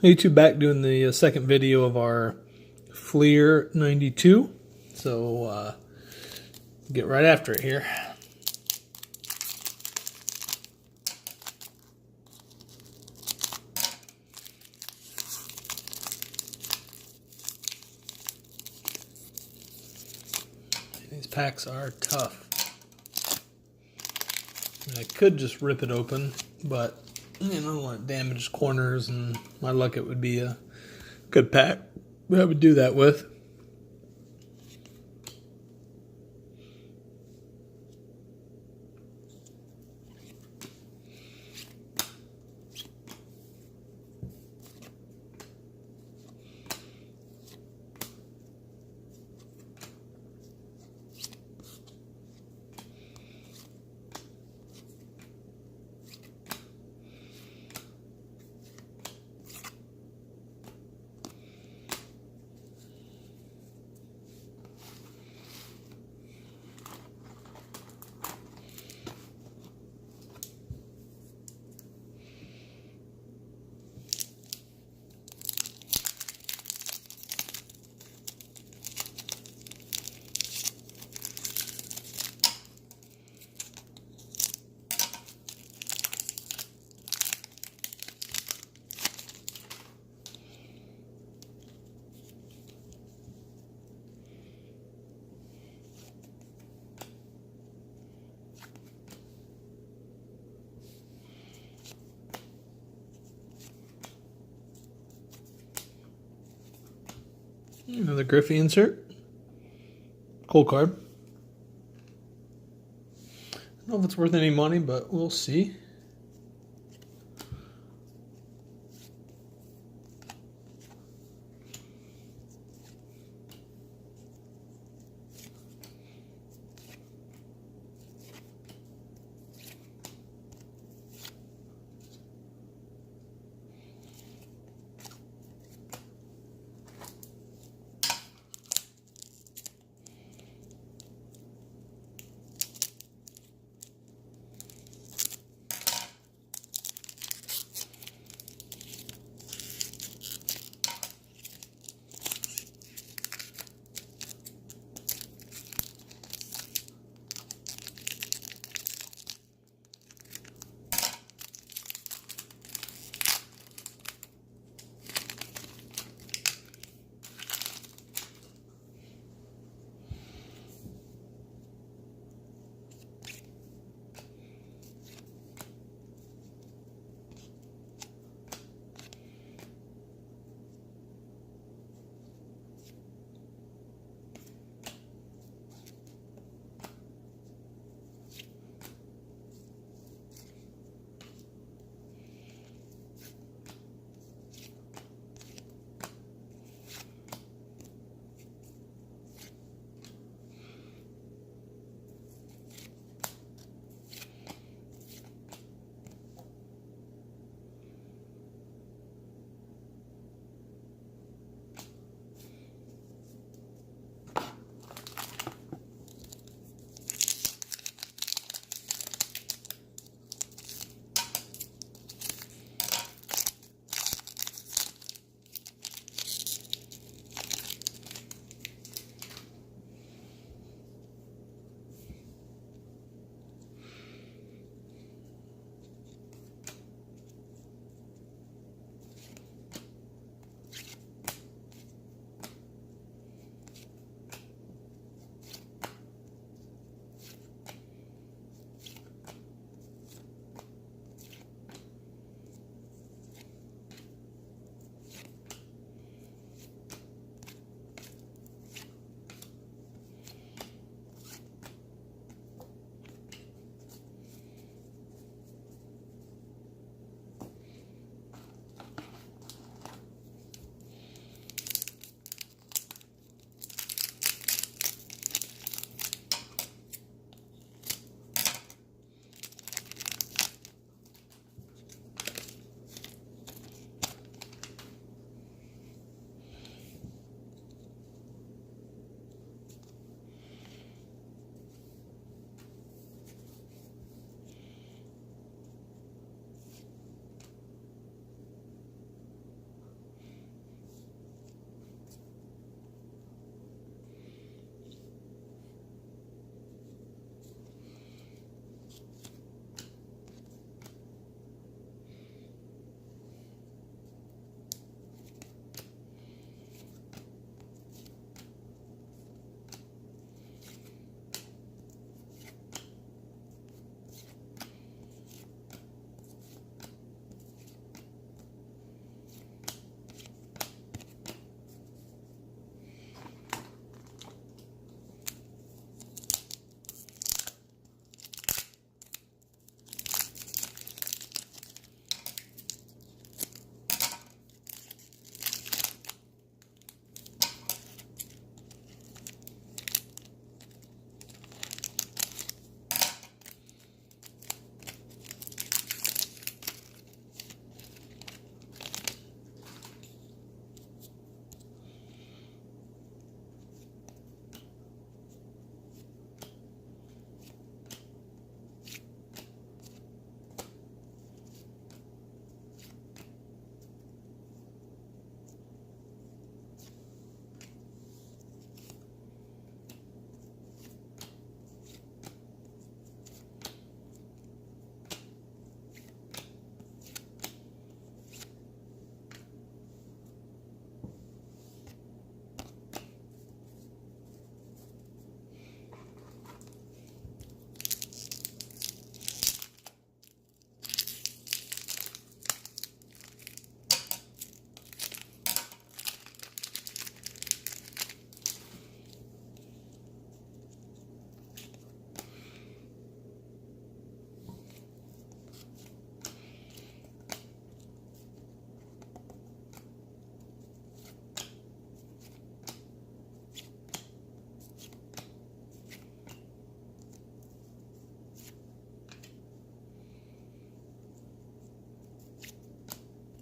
YouTube back doing the second video of our FLIR 92. So get right after it here. These packs are tough. I could just rip it open, but I don't want to damage corners, and my luck it would be a good pack that I would do that with. Another Griffey insert. Cold card. I don't know if it's worth any money, but we'll see.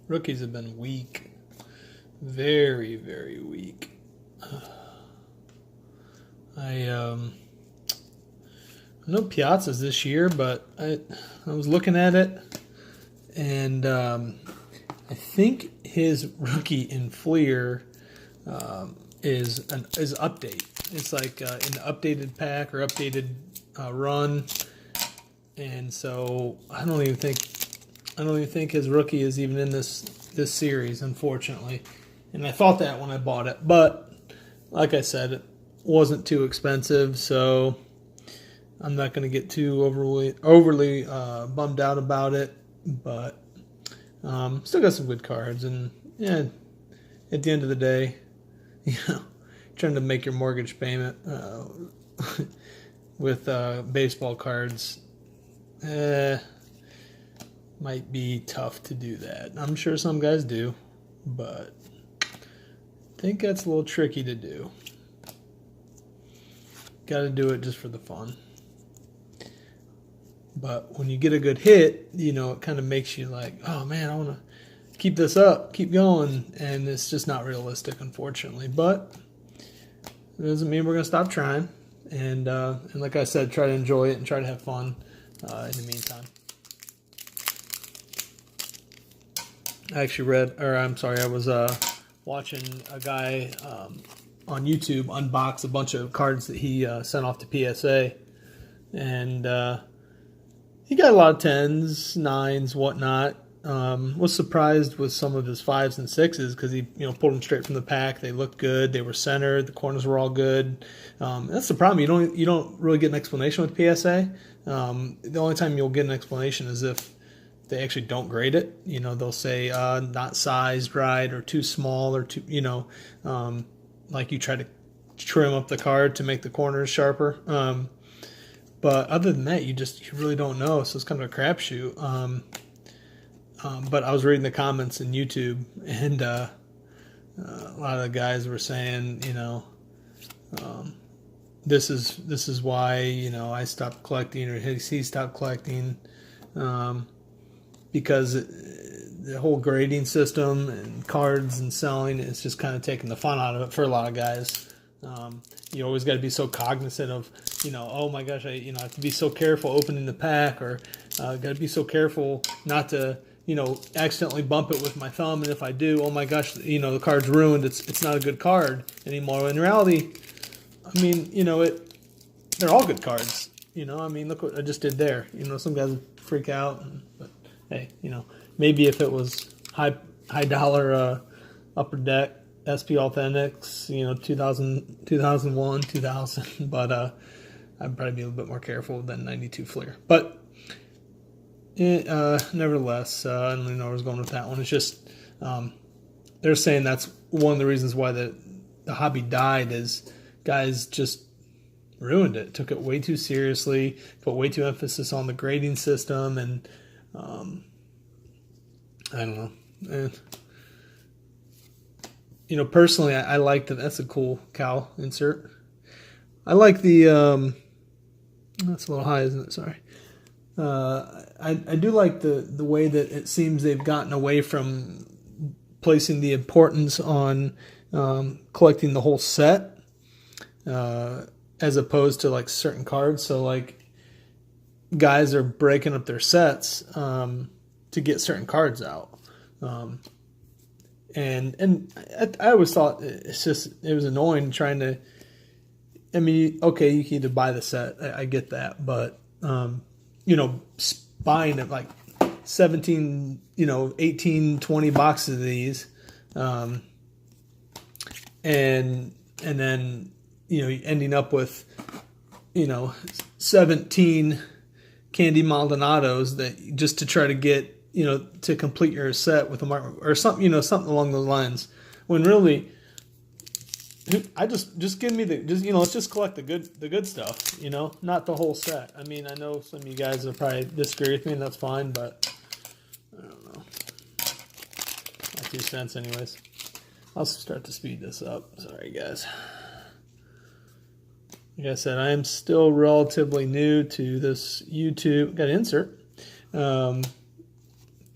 Rookies have been weak. Very, very weak. I know Piazza's this year, but I was looking at it, and I think his rookie in Fleer is update. It's like an updated pack or updated run, and so I don't even think his rookie is even in this series, unfortunately. And I thought that when I bought it, but like I said, it wasn't too expensive, so I'm not going to get too overly bummed out about it. But still got some good cards, and yeah, at the end of the day, trying to make your mortgage payment with baseball cards might be tough to do that. I'm sure some guys do, but I think that's a little tricky to do. Got to do it just for the fun. But when you get a good hit, it kind of makes you like, oh man, I want to keep this up, keep going, and it's just not realistic, unfortunately. But it doesn't mean we're going to stop trying. And like I said, try to enjoy it and try to have fun in the meantime. I was watching a guy on YouTube unbox a bunch of cards that he sent off to PSA, and he got a lot of 10s, 9s, whatnot. Was surprised with some of his 5s and 6s because he pulled them straight from the pack. They looked good. They were centered. The corners were all good. That's the problem. You don't really get an explanation with PSA. The only time you'll get an explanation is if they actually don't grade it. They'll say not sized right or too small or too, like you try to trim up the card to make the corners sharper. But other than that, you really don't know. So it's kind of a crapshoot. But I was reading the comments in YouTube, and a lot of the guys were saying, this is why I stopped collecting, or he stopped collecting. Because the whole grading system and cards and selling is just kind of taking the fun out of it for a lot of guys. You always got to be so cognizant of, oh my gosh, I have to be so careful opening the pack, or got to be so careful not to, accidentally bump it with my thumb. And if I do, oh my gosh, the card's ruined. It's not a good card anymore. In reality, I mean, they're all good cards. Look what I just did there. Some guys freak out, but hey, maybe if it was high dollar Upper Deck SP Authentics, 2001, 2000, but I'd probably be a little bit more careful than 92 Fleer. But nevertheless, I don't even know where I was going with that one. It's just they're saying that's one of the reasons why the hobby died, is guys just ruined it, took it way too seriously, put way too emphasis on the grading system, and I don't know. Personally, I like that. That's a cool cow insert. I like the. That's a little high, isn't it? Sorry. I do like the way that it seems they've gotten away from placing the importance on collecting the whole set, as opposed to like certain cards. So like guys are breaking up their sets to get certain cards out. And I always thought it was annoying trying to. I mean, okay, you can either buy the set. I get that, but buying it like 17, 18, 20 boxes of these, and then ending up with 17 Candy Maldonados that just to try to get to complete your set with a mark or something, something along those lines. When really, I just give me let's just collect the good stuff, not the whole set. I mean, I know some of you guys will probably disagree with me, and that's fine, but I don't know. My 2 cents, anyways. I'll start to speed this up. Sorry, guys. Like I said, I am still relatively new to this YouTube. Got an insert.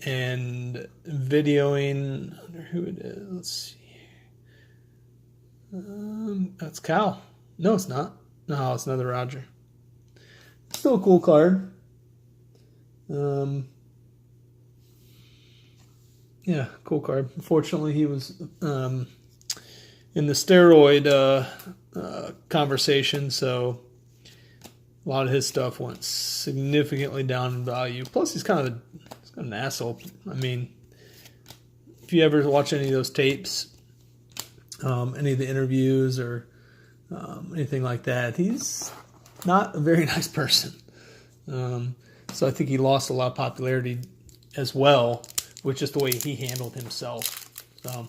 and videoing. I wonder who it is. Let's see. That's Cal. No, it's not. No, it's another Roger. Still a cool card. Yeah, cool card. Unfortunately, he was in the steroid conversation, so a lot of his stuff went significantly down in value. Plus, he's kind of an asshole. I mean, if you ever watch any of those tapes, any of the interviews or anything like that, he's not a very nice person. So I think he lost a lot of popularity as well with just the way he handled himself. So,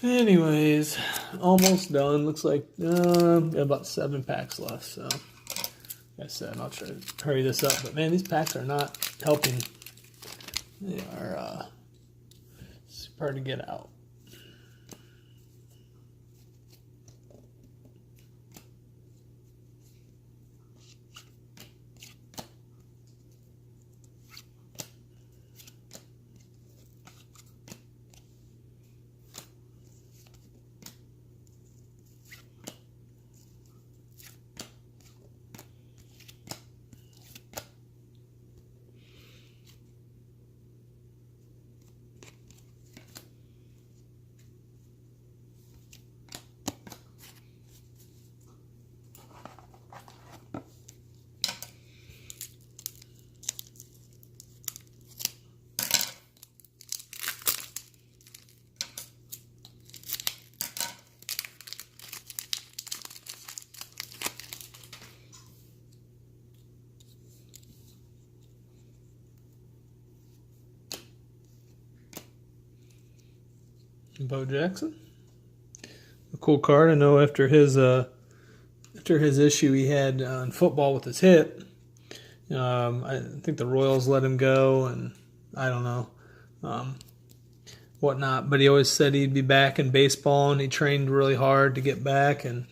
anyways, almost done. Looks like got about 7 packs left. So, like I said, I'll try to hurry this up. But man, these packs are not helping. They are super hard to get out. Bo Jackson, a cool card. I know after his issue he had in football with his hip, I think the Royals let him go, and I don't know whatnot. But he always said he'd be back in baseball, and he trained really hard to get back. And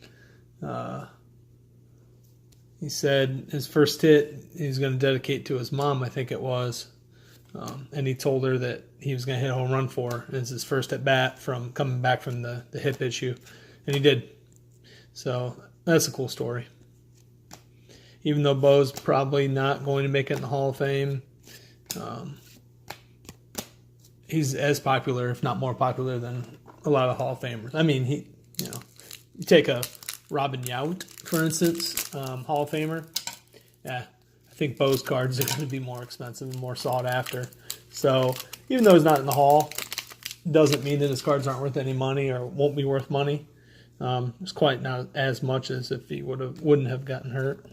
he said his first hit he was going to dedicate to his mom, I think it was. And he told her that he was going to hit a home run for her as his first at bat from coming back from the hip issue. And he did. So that's a cool story. Even though Bo's probably not going to make it in the Hall of Fame, he's as popular, if not more popular, than a lot of Hall of Famers. I mean, you take a Robin Yount, for instance, Hall of Famer. Yeah. I think Bo's cards are going to be more expensive and more sought after. So even though he's not in the Hall, doesn't mean that his cards aren't worth any money or won't be worth money. It's quite not as much as if he wouldn't have gotten hurt.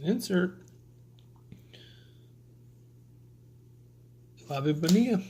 Insert. Bobby Bonilla.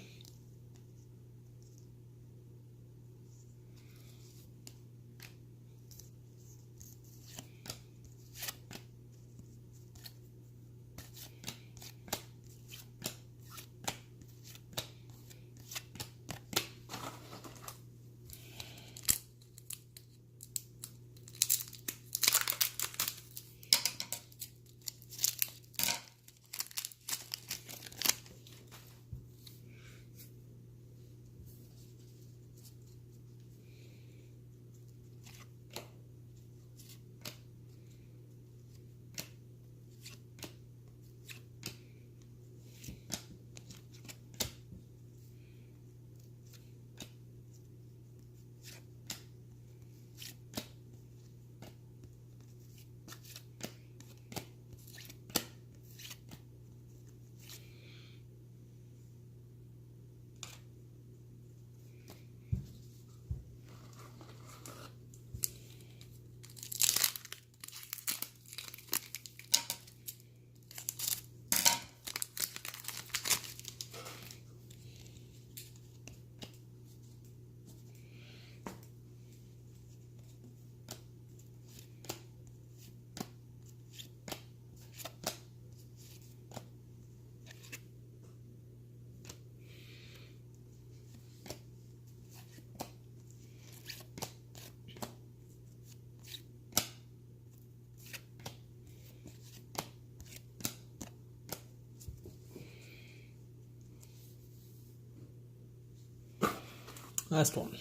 Last one.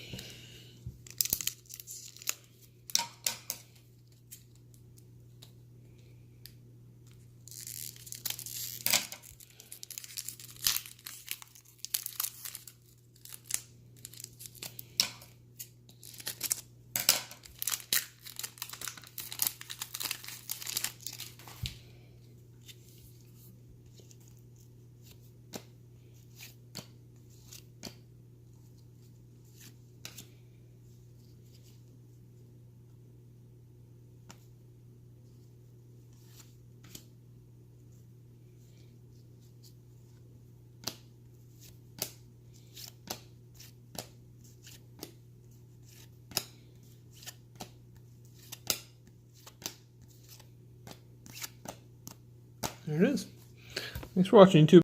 There it is. Thanks for watching, YouTube.